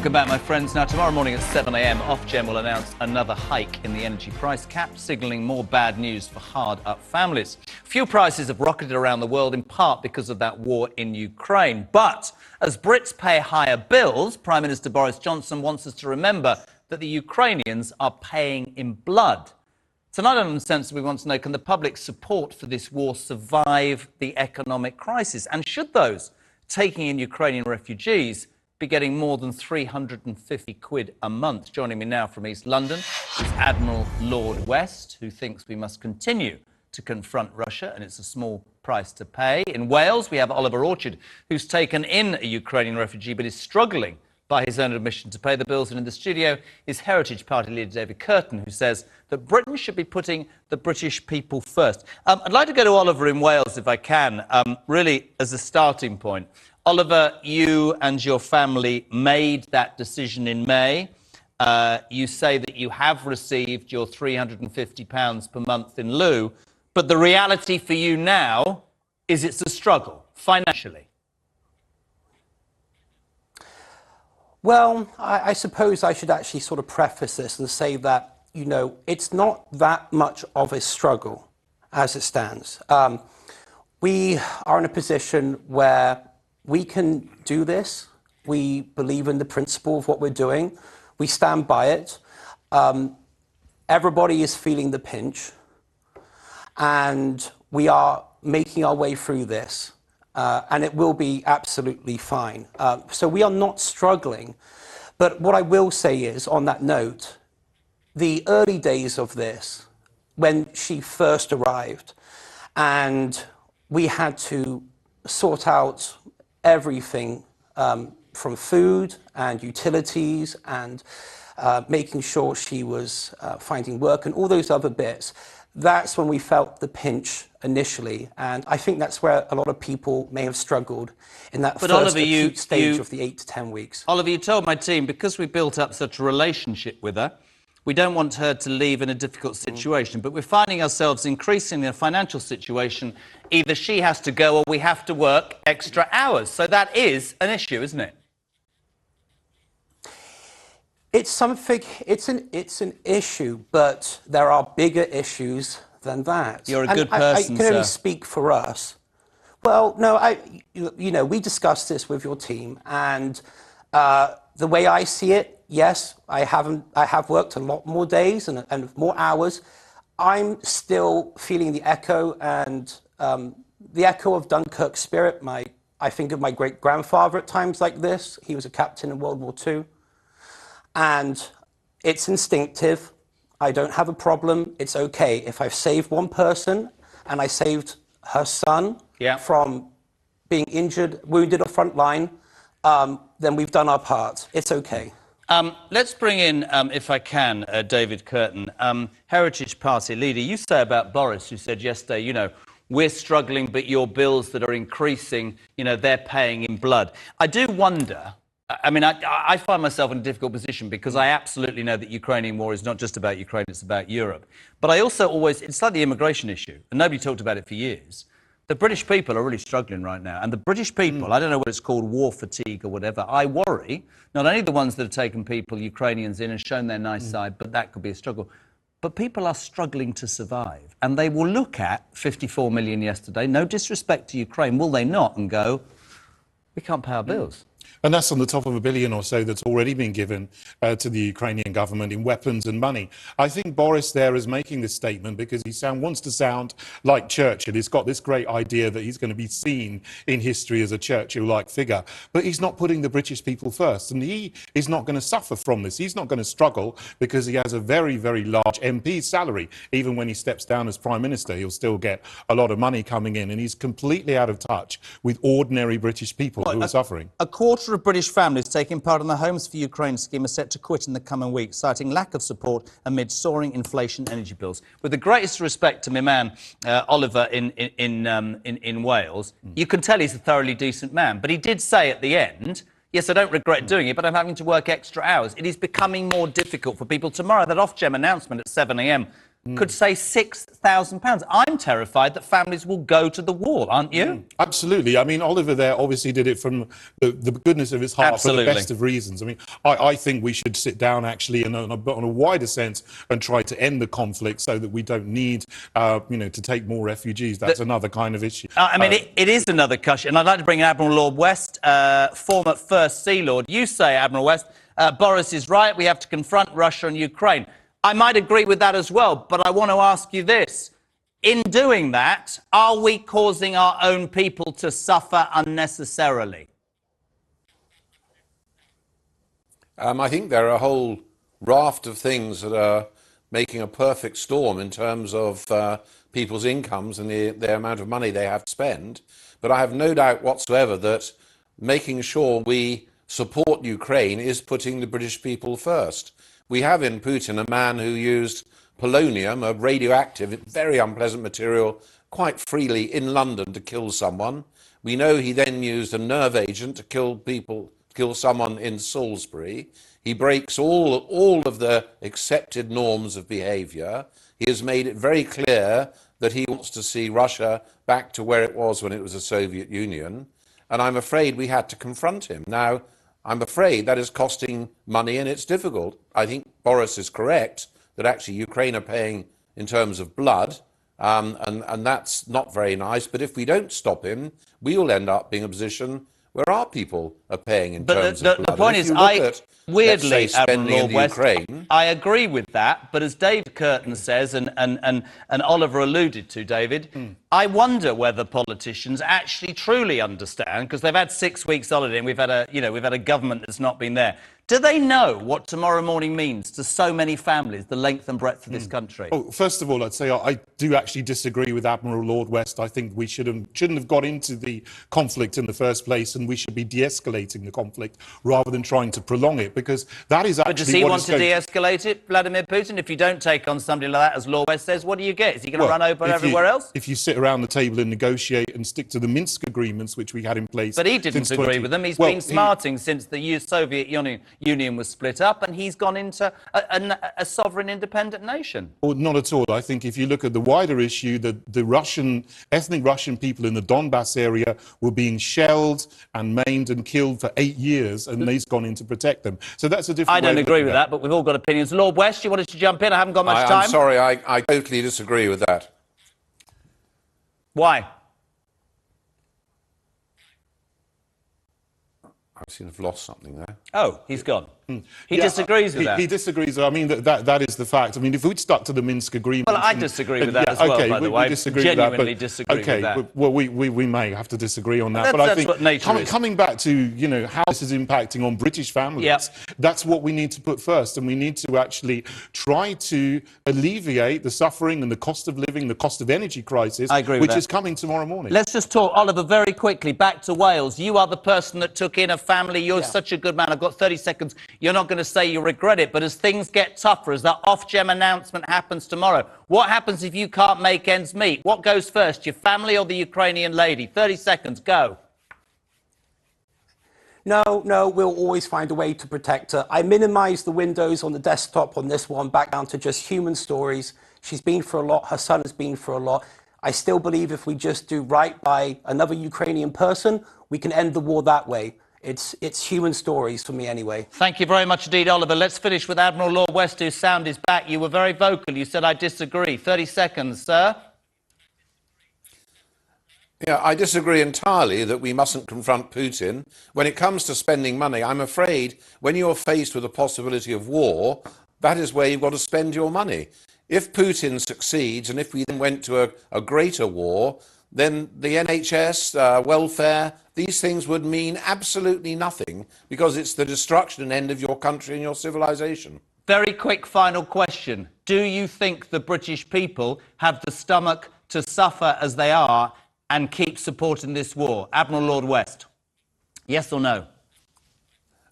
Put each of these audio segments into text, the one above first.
Welcome back, my friends. Now, tomorrow morning at 7 a.m, Ofgem will announce another hike in the energy price cap, signalling more bad news for hard-up families. Fuel prices have rocketed around the world, in part because of that war in Ukraine. But as Brits pay higher bills, Prime Minister Boris Johnson wants us to remember that the Ukrainians are paying in blood. Tonight on Uncensored, we want to know, can the public's support for this war survive the economic crisis? And should those taking in Ukrainian refugees be getting more than 350 quid a month? Joining me now from East London is Admiral Lord West, who thinks we must continue to confront Russia, and it's a small price to pay. In Wales, we have Oliver Orchard, who's taken in a Ukrainian refugee but is struggling by his own admission to pay the bills. And in the studio is Heritage Party leader David Curtin, who says that Britain should be putting the British people first. I'd like to go to Oliver in Wales, if I can, really as a starting point. Oliver, you and your family made that decision in May. You say that you have received your £350 per month in lieu, but the reality for you now is it's a struggle financially. Well, I suppose I should actually sort of preface this and say that, you know, it's not that much of a struggle as it stands. We are in a position where we can do this. We believe in the principle of what we're doing. We stand by it. Everybody is feeling the pinch, and we are making our way through this. And it will be absolutely fine. So we are not struggling. But what I will say is, on that note, the early days of this, when she first arrived, and we had to sort out everything from food and utilities and making sure she was finding work and all those other bits, that's when we felt the pinch initially. And I think that's where a lot of people may have struggled in that first acute stage of the 8 to 10 weeks. Oliver, you told my team, because we built up such a relationship with her, we don't want her to leave in a difficult situation, but we're finding ourselves increasingly in a financial situation. Either she has to go or we have to work extra hours. So that is an issue, isn't it? It's something, it's an issue, but there are bigger issues than that. You're a good person, I can only speak for us. Well, no, you know, we discussed this with your team, and the way I see it, yes, I have worked a lot more days and more hours. I'm still feeling the echo of Dunkirk's spirit. I think of my great-grandfather at times like this. He was a captain in World War II. And it's instinctive. I don't have a problem. It's okay. If I've saved one person and I saved her son from being injured, wounded or front line, then we've done our part. It's okay. Let's bring in, if I can, David Curtin, Heritage Party leader. You say about Boris, who said yesterday, you know, we're struggling, but your bills that are increasing, you know, they're paying in blood. I do wonder, I mean, I find myself in a difficult position because I absolutely know that Ukrainian war is not just about Ukraine, it's about Europe. But I also it's like the immigration issue, and nobody talked about it for years. The British people are really struggling right now. And the British people, I don't know what it's called, war fatigue or whatever, I worry, not only the ones that have taken people, Ukrainians in and shown their nice side, but that could be a struggle. But people are struggling to survive. And they will look at 54 million yesterday, no disrespect to Ukraine, will they not, and go, we can't pay our bills. And that's on the top of $1 billion or so that's already been given to the Ukrainian government in weapons and money. I think Boris there is making this statement because he wants to sound like Churchill. He's got this great idea that he's going to be seen in history as a Churchill-like figure. But he's not putting the British people first. And he is not going to suffer from this. He's not going to struggle because he has a very, very large MP salary. Even when he steps down as Prime Minister, he'll still get a lot of money coming in. And he's completely out of touch with ordinary British people who are suffering. A quarter of British families taking part in the Homes for Ukraine scheme are set to quit in the coming weeks, citing lack of support amid soaring inflation energy bills. With the greatest respect to my man, Oliver, in Wales, you can tell he's a thoroughly decent man. But he did say at the end, yes, I don't regret doing it, but I'm having to work extra hours. It is becoming more difficult for people. Tomorrow, that Ofgem announcement at 7 a.m, could say £6,000. I'm terrified that families will go to the wall, aren't you? Absolutely. I mean, Oliver there obviously did it from the goodness of his heart for the best of reasons. I mean, I think we should sit down actually and on a wider sense and try to end the conflict so that we don't need, to take more refugees. That's another kind of issue. I mean, it is another cushion. And I'd like to bring in Admiral Lord West, former First Sea Lord. You say, Admiral West, Boris is right. We have to confront Russia and Ukraine. I might agree with that as well, but I want to ask you this. In doing that, are we causing our own people to suffer unnecessarily? I think there are a whole raft of things that are making a perfect storm in terms of people's incomes and the amount of money they have to spend. But I have no doubt whatsoever that making sure we support Ukraine is putting the British people first. We have in Putin a man who used polonium, a radioactive, very unpleasant material, quite freely in London to kill someone. We know he then used a nerve agent to kill someone in Salisbury. He breaks all of the accepted norms of behaviour. He has made it very clear that he wants to see Russia back to where it was when it was a Soviet Union. And I'm afraid we had to confront him. Now, I'm afraid that is costing money and it's difficult. I think Boris is correct that actually Ukraine are paying in terms of blood, and that's not very nice. But if we don't stop him, we will end up being in a position where our people are paying in terms of blood. The point is, weirdly, Admiral Lord West, I agree with that. But as David Curtin says, and Oliver alluded to, David, I wonder whether politicians actually truly understand, because they've had 6 weeks holiday and we've had a government that's not been there. Do they know what tomorrow morning means to so many families, the length and breadth of this country? Oh, first of all, I'd say I do actually disagree with Admiral Lord West. I think we shouldn't have got into the conflict in the first place, and we should be de-escalating the conflict rather than trying to prolong it, because that is actually But does he want to de-escalate it, Vladimir Putin? If you don't take on somebody like that, as Lord West says, what do you get? Is he going to run over everywhere else? If you sit around the table and negotiate and stick to the Minsk agreements, which we had in place. But he didn't agree with them. He's been smarting since the Soviet Union was split up, and he's gone into a sovereign independent nation. Well, not at all. I think if you look at the wider issue, the ethnic Russian people in the Donbass area were being shelled and maimed and killed for 8 years, and he's gone in to protect them. So that's a different I don't agree with that, but we've all got opinions. Lord West, you wanted to jump in? I haven't got much time. I'm sorry, I totally disagree with that. Why? I seem to have lost something there. Oh, he's gone. He disagrees with that. He disagrees. I mean, that is the fact. I mean, if we'd stuck to the Minsk agreement... Well, I disagree with that as well, by the way. I genuinely disagree with that. Well, we may have to disagree on that. But I think what nature is. Coming back to, how this is impacting on British families, that's what we need to put first. And we need to actually try to alleviate the suffering and the cost of living, the cost of energy crisis, which is coming tomorrow morning. Let's just talk, Oliver, very quickly, back to Wales. You are the person that took in a family. You're such a good man. I've got 30 seconds. You're not going to say you regret it, but as things get tougher, as that Ofgem announcement happens tomorrow, what happens if you can't make ends meet? What goes first, your family or the Ukrainian lady? 30 seconds, go. No, we'll always find a way to protect her. I minimised the windows on the desktop on this one back down to just human stories. She's been through a lot. Her son has been through a lot. I still believe if we just do right by another Ukrainian person, we can end the war that way. It's human stories for me anyway. Thank you very much indeed, Oliver. Let's finish with Admiral Lord West, whose sound is back. You were very vocal. You said, I disagree. 30 seconds, sir. Yeah, I disagree entirely that we mustn't confront Putin. When it comes to spending money, I'm afraid when you're faced with the possibility of war, that is where you've got to spend your money. If Putin succeeds, and if we then went to a greater war, then the NHS, welfare, these things would mean absolutely nothing, because it's the destruction and end of your country and your civilization. Very quick final question. Do you think the British people have the stomach to suffer as they are and keep supporting this war? Admiral Lord West, yes or no?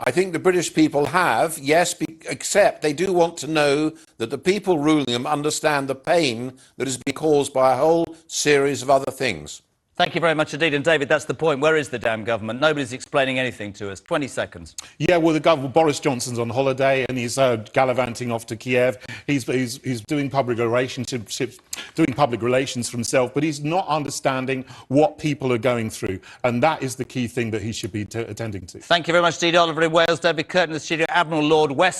I think the British people have, yes, except they do want to know that the people ruling them understand the pain that has been caused by a whole series of other things. Thank you very much indeed. And David, that's the point. Where is the damn government? Nobody's explaining anything to us. 20 seconds. Yeah, well, Boris Johnson's on holiday and he's gallivanting off to Kiev. He's doing public relations for himself, but he's not understanding what people are going through. And that is the key thing that he should be attending to. Thank you very much indeed, Oliver in Wales. David Curtin in the studio. Admiral Lord West.